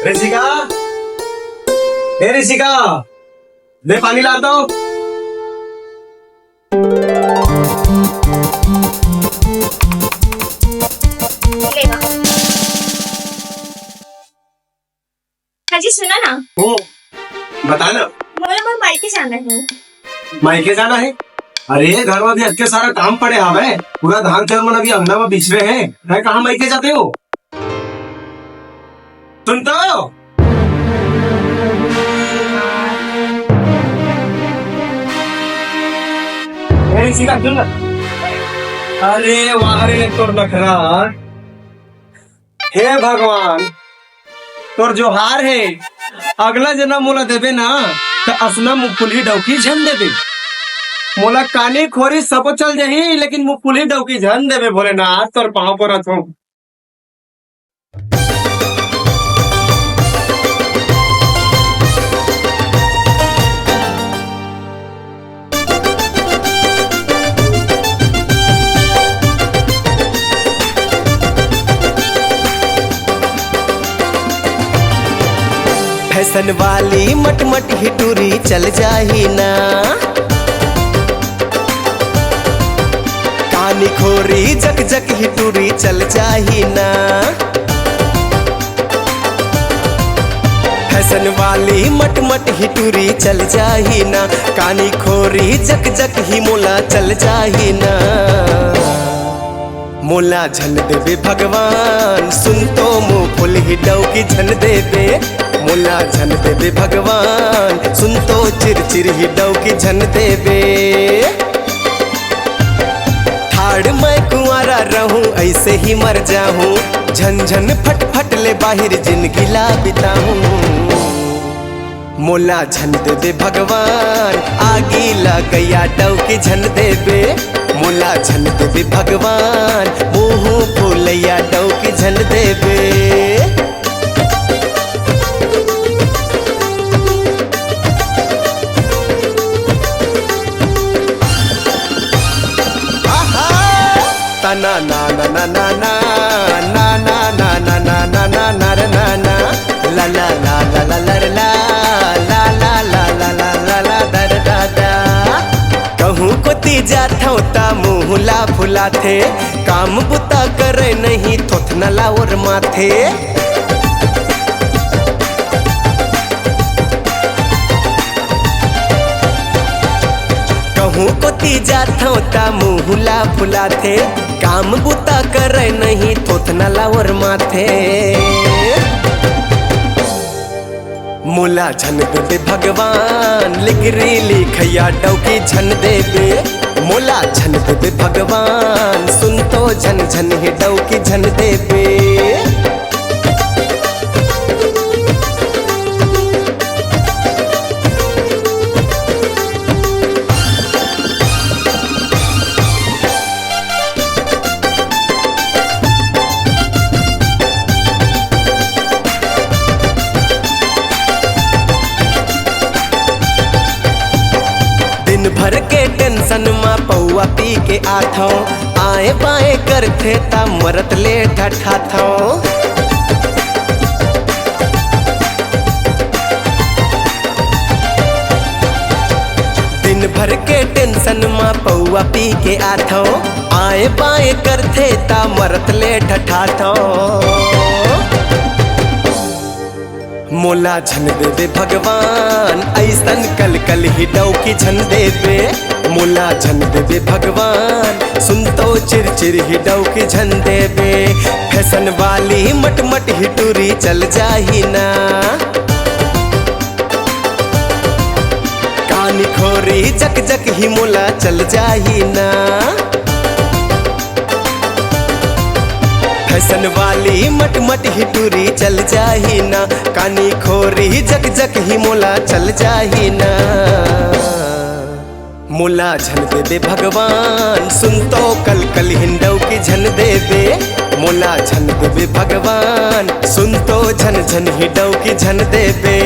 ऋषिका, हे ऋषिका, ले पानी ला दो। हाँ जी, सुना ना। ओ, बता ना। मोला मायके जाना है। मायके जाना है? अरे घर में भी अत्ते सारा काम पड़े हवे, पूरा धान चल अभी अंगना में बिछ रहे हैं। है कहाँ मायके जाते हो? सुन तो। अरे वाह रे तोर नखरा। हे भगवान, तोर जो हार है अगला जना मोला देवे ना तो असना मुफुली डौकी झन देवे। मोला कानी खोरी सब चल जाही, लेकिन मुफुली डौकी झन देवे भोलेनाथ। तोर पाँव पर रखो। फैशन वाली मट मट हिटूरी चल जाही ना, कानी खोरी जक जक हिटूरी चल जाही ना। फैशन वाली मट मट हिटूरी चल जाही ना, कानी खोरी जक जक ही मोला चल जाही ना। मोला झन देवे भगवान, सुन तो मुँह फुल ही डौकी झन देवे। मोला झन देवे भगवान, सुन तो चिर चिर ही डौकी झन देवे। ठाड़ मैं कुंवारा रहूं ऐसे ही मर जाऊं, झन झन फट फट ले बाहर जिंदगी ला बिताऊं। मोला झन देवे भगवान, आगी लगैया डौकी झन देवे। मोला झन देवे भगवान, मुँह फुलैया डौकी झन देवे। ना ना ना ना ना ना ना ना ना ना ना ना ना ना ना ना ला ला ला ला ला ला ला ला ला ला ला ला ला ला दर दा दा। कहूँ कोती जाता ता मुँह ला फुला थे, काम बुता करे नहीं थोथ न ला और माथे। कहूँ कोती जाता ता मुँह ला फुला थे, काम बुता करे नहीं थोथ न ला और माथे। मोला झन देवे भगवान, लिखरी लिखैया डौकी झन देवे। मोला झन देवे भगवान, सुन तो झन झन ही डौकी झन देवे। भर के टेंशन में पौआ पी के आठो, आए बाए करथे ता मरत ले ढठा थो। दिन भर के टेंशन में पौआ पी के आठो, आए बाए करथे ता मरत ले ढठा थो। मोला झन देवे भगवान, ऐसन कल कल ही डौकी झन देवे। मोला झन देवे भगवान, सुन तो चिर चिर ही डौकी झन देवे। फैशन वाली मट मट ही टूरी चल जाही ना, कानी खोरी जक जक ही मोला चल जाही ना। फैशन वाली मट मट ही टूरी चल जाही ना, कानी खोरी जक जक ही मोला चल जाही ना। मोला झन देवे भगवान, सुन तो कल कल हिंडौ की झन देवे। मोला झन देवे भगवान, सुन तो झन झन हिंडौ की झन देवे।